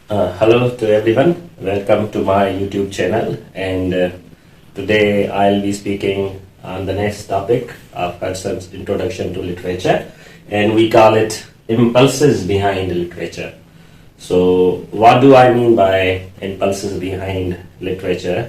Hello to everyone. Welcome to my YouTube channel. And today I'll be speaking on the next topic of Hudson's Introduction to Literature, and we call it Impulses Behind Literature. So, what do I mean by impulses behind literature?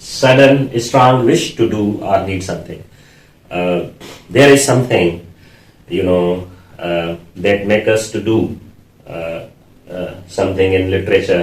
sudden strong wish to do or need something. There is something, that make us to do something in literature.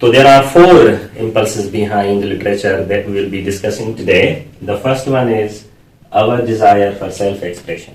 So there are 4 impulses behind literature that we will be discussing today. The first one is our desire for self-expression.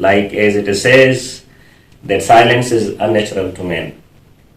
Like as it says that silence is unnatural to man.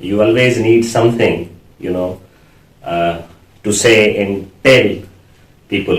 You always need something, to say and tell people.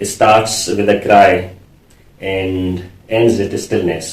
starts with a cry and ends with stillness.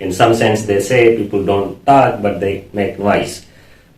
In some sense they say people don't talk but they make noise.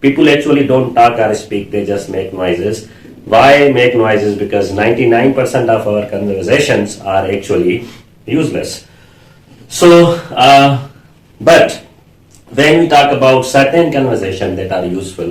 people actually don't talk or speak, they just make noises. Why make noises? Because 99% of our conversations are actually useless. So, but when we talk about certain conversation that are useful,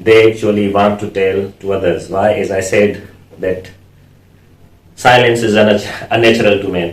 they actually want to tell to others. Why? As I said that silence is unnatural to man.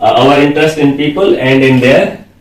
our interest in people and in their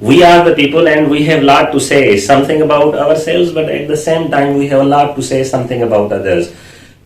we are the people and we have lot to say something about ourselves, but at the same time we have a lot to say something about others.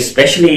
especially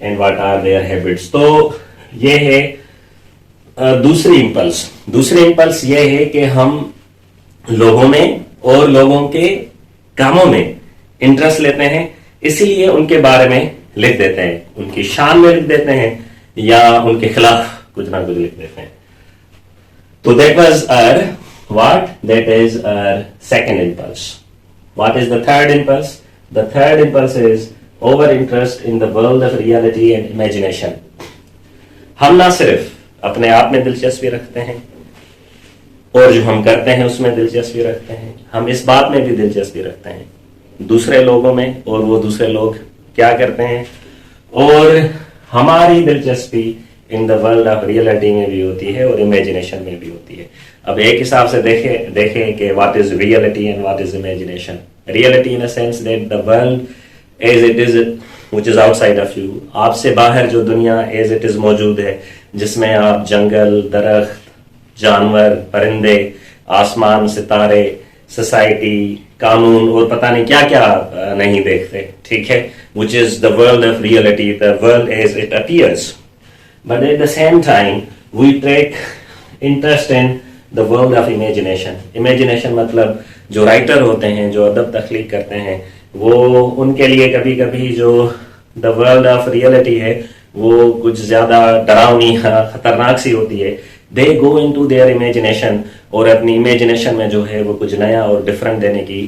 and what are their habits. تو یہ ہے دوسری impulse یہ ہے کہ ہم لوگوں میں اور لوگوں کے کاموں میں انٹرسٹ لیتے ہیں, اسی لیے ان کے بارے میں لکھ دیتے ہیں, ان کی شان میں لکھ دیتے ہیں یا ان کے خلاف کچھ نہ کچھ لکھ دیتے ہیں. تو that was our what? That is our second impulse. What is the third impulse? The third impulse is over interest in the world of reality and imagination. ہم نہ صرف اپنے آپ میں دلچسپی رکھتے ہیں اور جو ہم کرتے ہیں اس میں دلچسپی رکھتے ہیں, ہم اس بات میں بھی دلچسپی رکھتے ہیں دوسرے لوگوں میں اور وہ دوسرے لوگ کیا کرتے ہیں, اور ہماری دلچسپی ان دا ورلڈ آف ریئلٹی میں بھی ہوتی ہے اور امیجنیشن میں بھی ہوتی ہے. اب ایک حساب سے دیکھیں کہ what is reality and what is imagination. Reality in a sense that the world as it is which is outside of you, آپ سے باہر جو دنیا ایز اٹ از موجود ہے, جس میں آپ جنگل, درخت, جانور, پرندے, آسمان, ستارے, سوسائٹی, قانون اور پتہ نہیں کیا کیا نہیں دیکھتے, ٹھیک ہے, which is the world of reality, the world as it appears. But at the same time we take interest in the world of imagination. Imagination مطلب جو رائٹر ہوتے ہیں, جو ادب تخلیق کرتے ہیں, وہ ان کے لیے کبھی کبھی جو دا ورلڈ آف ریئلٹی ہے وہ کچھ زیادہ ڈراؤنی, خطرناک سی ہوتی ہے. دے گو ان ٹو دیئر امیجنیشن, اور اپنی امیجنیشن میں جو ہے وہ کچھ نیا اور ڈفرینٹ دینے کی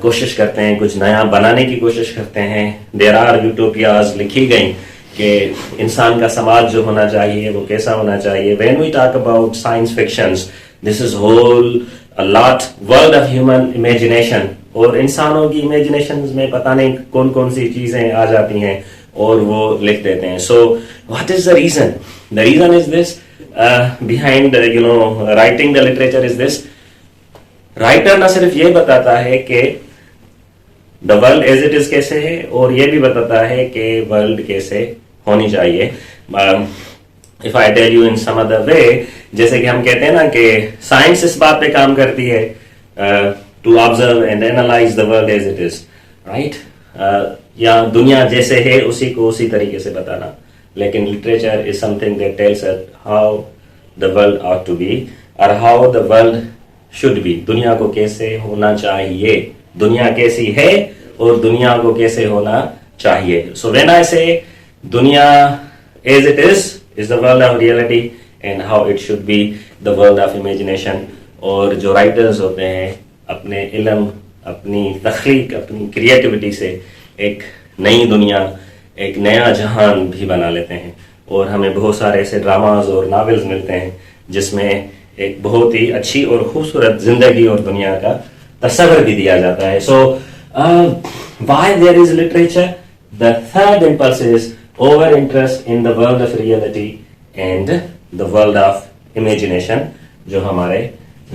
کوشش کرتے ہیں, کچھ نیا بنانے کی کوشش کرتے ہیں. دیر آر یوٹوپیاز لکھی گئیں کہ انسان کا سماج جو ہونا چاہیے وہ کیسا ہونا چاہیے. When we talk about science fictions, this is whole lot world of human imagination, اور انسانوں کی امیجنیشنز میں پتہ نہیں کون کون سی چیزیں آ جاتی ہیں اور وہ لکھ دیتے ہیں. So what is the reason? The reason is this, behind writing the literature is this. Writer نہ صرف یہ بتاتا ہے کہ the world as it is کیسے ہے, اور یہ بھی بتاتا ہے کہ ورلڈ کیسے ہونی چاہیے. if I tell you in some other way, جیسے کہ ہم کہتے ہیں نا کہ سائنس اس بات پہ کام کرتی ہے to observe and analyze the world as it is, right? یا دنیا جیسے ہے اسی کو اسی طریقے سے بتانا. لیکن literature is something that tells us how the world ought to be or how the world should be. دنیا کو کیسے ہونا چاہیے, دنیا کیسی ہے اور دنیا کو کیسے ہونا چاہیے. So when I say دنیا as it is the world of reality, and how it should be the world of imagination. اور جو رائٹرز ہوتے ہیں اپنے علم, اپنی تخلیق, اپنی کریٹیوٹی سے ایک نئی دنیا, ایک نیا جہان بھی بنا لیتے ہیں, اور ہمیں بہت سارے ایسے ڈراماز اور ناولز ملتے ہیں جس میں ایک بہت ہی اچھی اور خوبصورت زندگی اور دنیا کا تصور بھی دیا جاتا ہے. So why there is literature? The third impulse is over interest in the world of reality and the world of imagination جو ہمارے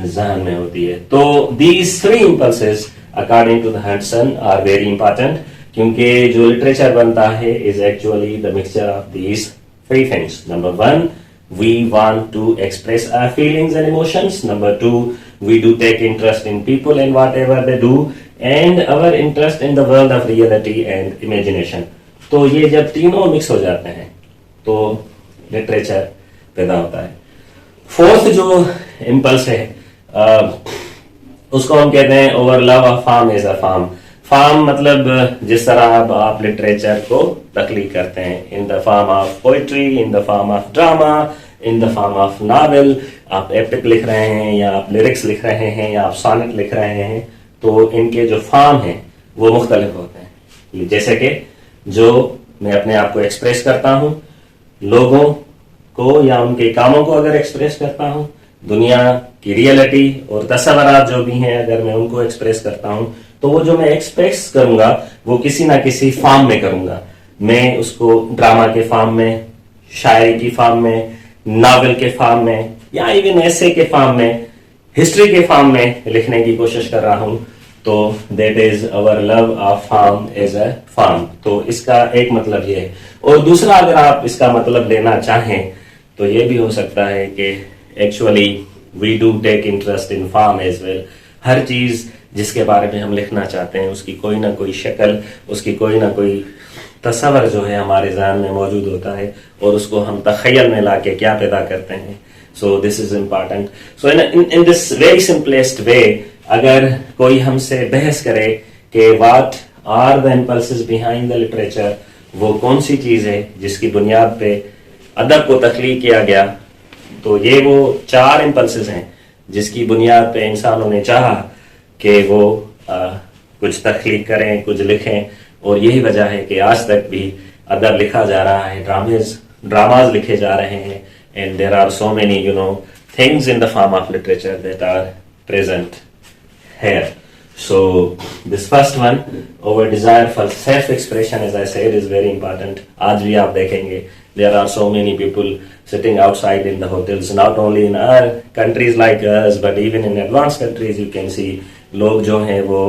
ذہن میں ہوتی ہے. تو these three impulses according to the Hudson are very important, کیونکہ جو literature بنتا ہے is actually the mixture of these three things. Number one, we want to express our feelings and emotions. Number two, we do take interest in people and whatever they do, and our interest in the world of reality and imagination. تو یہ جب تینوں mix ہو جاتے ہیں تو literature پیدا ہوتا ہے. فورتھ جو امپلس ہے اس کو ہم کہتے ہیں اوور لو of form as a form. Form مطلب جس طرح اب آپ لٹریچر کو تخلیق کرتے ہیں in the form of poetry, in the form of drama, in the form of novel. آپ ایپک لکھ رہے ہیں یا آپ لیرکس لکھ رہے ہیں یا آپ سونٹ لکھ رہے ہیں, تو ان کے جو فارم ہیں وہ مختلف ہوتے ہیں. جیسے کہ جو میں اپنے آپ کو ایکسپریس کرتا ہوں, لوگوں کو یا ان کے کاموں کو اگر ایکسپریس کرتا ہوں, دنیا کی ریئلٹی اور تصورات جو بھی ہیں اگر میں ان کو ایکسپریس کرتا ہوں, تو وہ جو میں ایکسپریس کروں گا وہ کسی نہ کسی فارم میں کروں گا. میں اس کو ڈرامہ کے فارم میں, شاعری کی فارم میں, ناول کے فارم میں, یا ایون ایسے کے فارم میں, ہسٹری کے فارم میں لکھنے کی کوشش کر رہا ہوں. تو دیٹ از اوور لو of form as a form. تو اس کا ایک مطلب یہ ہے. اور دوسرا اگر آپ اس کا مطلب لینا چاہیں تو یہ بھی ہو سکتا ہے کہ actually we do take interest in form as well. ہر چیز جس کے بارے میں ہم لکھنا چاہتے ہیں اس کی کوئی نہ کوئی شکل, اس کی کوئی نہ کوئی تصور جو ہے ہمارے ذہن میں موجود ہوتا ہے اور اس کو ہم تخیل میں لا کے کیا پیدا کرتے ہیں. So this is important. So in this very simplest way اگر کوئی ہم سے بحث کرے کہ what are the impulses behind the literature, وہ کون سی چیز ہے جس کی بنیاد پہ ادب کو تخلیق کیا گیا، تو یہ وہ 4 امپلسز ہیں جس کی بنیاد پہ انسانوں نے چاہا کہ وہ کچھ تخلیق کریں، کچھ لکھیں. اور یہی وجہ ہے کہ آج تک بھی ادب لکھا جا رہا ہے، ڈراماز لکھے جا رہے ہیں. And there are so many things in the form of literature that are present here. So this first one, our desire for self-expression, as I said, is very important. آج بھی آپ دیکھیں گے there are so many people sitting outside in the hotels, not only in our countries like us, but even in advanced countries you can see لوگ جو ہیں وہ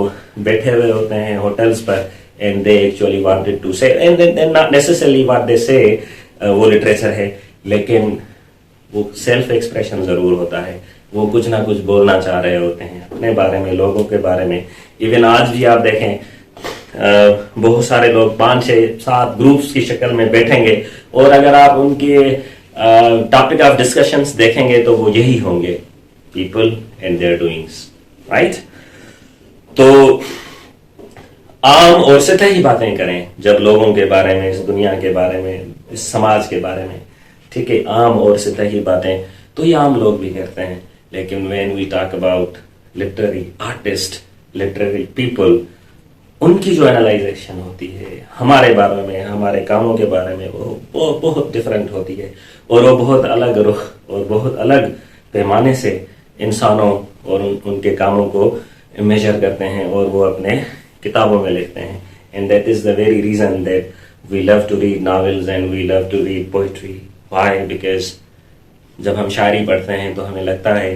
بیٹھے ہوئے ہوتے ہیں hotels per and they actually wanted to say, and not necessarily what they say وہ literature ہے، لیکن وہ سیلف ایکسپریشن ضرور ہوتا ہے. وہ کچھ نہ کچھ بولنا چاہ رہے ہوتے ہیں اپنے بارے میں، لوگوں کے بارے میں. ایون آج بھی آپ دیکھیں بہت سارے لوگ 5 6 7 گروپس کی شکل میں بیٹھیں گے، اور اگر آپ ان کے ٹاپک آف ڈسکشنس دیکھیں گے تو وہ یہی ہوں گے، people and their doings, right. تو عام اور سطحی باتیں کریں جب لوگوں کے بارے میں، اس دنیا کے بارے میں، اس سماج کے بارے میں، ٹھیک ہے، عام اور سطحی باتیں تو یہ عام لوگ بھی کرتے ہیں. لیکن when we talk about literary artist, literary people, ان کی جو انالائزیشن ہوتی ہے ہمارے بارے میں، ہمارے کاموں کے بارے میں، وہ بہت ڈفرینٹ ہوتی ہے، اور وہ بہت الگ رخ اور بہت الگ پیمانے سے انسانوں اور ان کے کاموں کو میجر کرتے ہیں اور وہ اپنے کتابوں میں لکھتے ہیں. And that is the very reason that we love to read novels and we love to read poetry. Why? Because جب ہم شاعری پڑھتے ہیں تو ہمیں لگتا ہے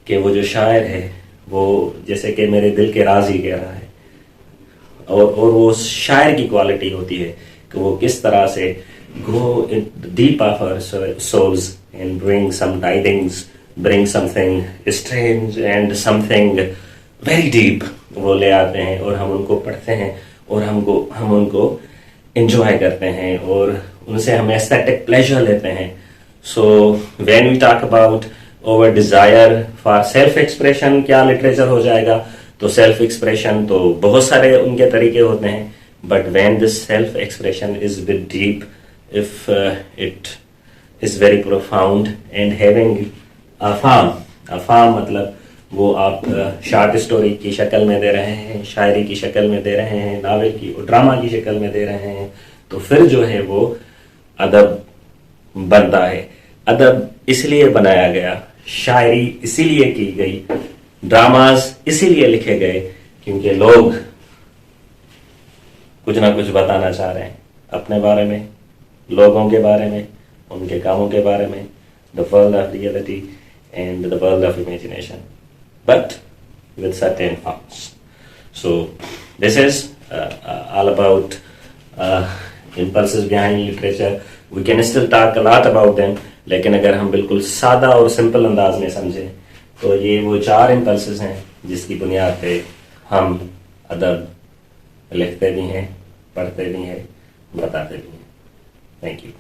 کہ وہ جو شاعر ہے وہ جیسے کہ میرے دل کے راز ہی کہہ رہا ہے، اور وہ شاعر کی کوالٹی ہوتی ہے کہ وہ کس طرح سے go in deep of our souls and bring some tidings, bring something strange and something very deep وہ لے آتے ہیں، اور ہم ان کو پڑھتے ہیں اور ہم ان کو انجوائے کرتے ہیں اور ان سے ہم ایستھیٹک پلیزر لیتے ہیں. So when we talk about our desire for self expression, کیا لٹریچر ہو جائے گا؟ تو سیلف ایکسپریشن تو بہت سارے ان کے طریقے ہوتے ہیں، but when this self expression is with deep, if it is very profound and having افام مطلب وہ آپ شارٹ اسٹوری کی شکل میں دے رہے ہیں، شاعری کی شکل میں دے رہے ہیں، ناول کی ڈرامہ کی شکل میں دے رہے ہیں، تو پھر جو ہے وہ ادب بنتا ہے. ادب اس لیے بنایا گیا، شاعری اسی لیے کی گئی، ڈراماز اسی لیے لکھے گئے کیونکہ لوگ کچھ نہ کچھ بتانا چاہ رہے ہیں اپنے بارے میں، لوگوں کے بارے میں، ان کے کاموں کے بارے میں، the world of reality and the world of imagination, but with certain forms. So this is all about impulses behind literature. We can still talk a lot about them, لیکن اگر ہم بالکل سادہ اور سمپل انداز میں سمجھیں تو یہ وہ 4 impulses ہیں جس کی بنیاد پہ ہم ادب لکھتے بھی ہیں، پڑھتے بھی ہیں، بتاتے بھی ہیں. Thank you.